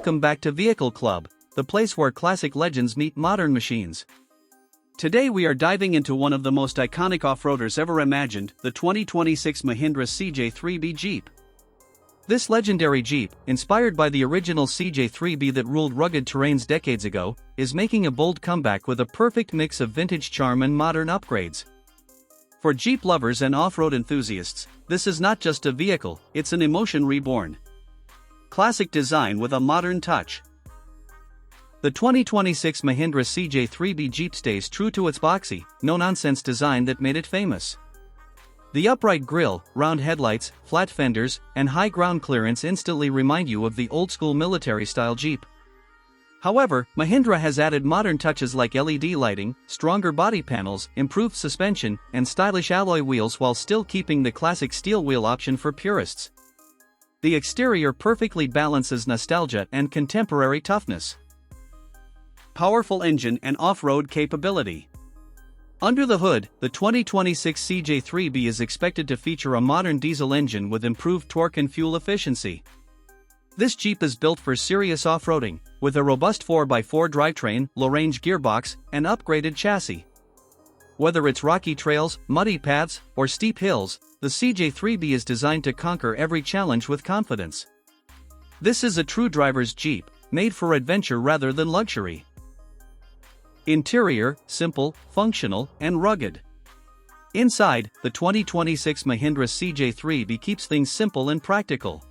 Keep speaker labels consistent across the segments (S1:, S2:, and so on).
S1: welcome back to Vehicle Club, the place where classic legends meet modern machines. Today we are diving into one of the most iconic off-roaders ever imagined, the 2026 Mahindra CJ3B Jeep. This legendary Jeep, inspired by the original CJ3B that ruled rugged terrains decades ago, is making a bold comeback with a perfect mix of vintage charm and modern upgrades. For Jeep lovers and off-road enthusiasts, this is not just a vehicle, it's an emotion reborn. Classic design with a modern touch. The 2026 Mahindra CJ3B Jeep stays true to its boxy, no-nonsense design that made it famous. The upright grille, round headlights, flat fenders, and high ground clearance instantly remind you of the old-school military-style Jeep. However, Mahindra has added modern touches like LED lighting, stronger body panels, improved suspension, and stylish alloy wheels while still keeping the classic steel wheel option for purists. The exterior perfectly balances nostalgia and contemporary toughness. Powerful engine and off-road capability. Under the hood, the 2026 CJ3B is expected to feature a modern diesel engine with improved torque and fuel efficiency. This Jeep is built for serious off-roading, with a robust 4x4 drivetrain, low-range gearbox, and upgraded chassis. Whether it's rocky trails, muddy paths, or steep hills, the CJ3B is designed to conquer every challenge with confidence. This is a true driver's Jeep, made for adventure rather than luxury. Interior, simple, functional, and rugged. Inside, the 2026 Mahindra CJ3B keeps things simple and practical.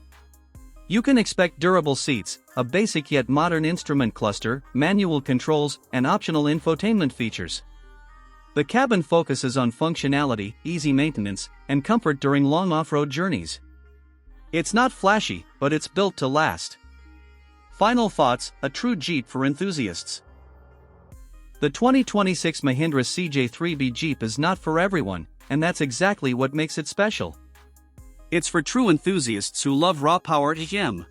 S1: You can expect durable seats, a basic yet modern instrument cluster, manual controls, and optional infotainment features. The cabin focuses on functionality, easy maintenance, and comfort during long off-road journeys. It's not flashy, but it's built to last. Final thoughts: a true Jeep for enthusiasts. The 2026 Mahindra CJ3B Jeep is not for everyone, and that's exactly what makes it special. It's for true enthusiasts who love raw power to him.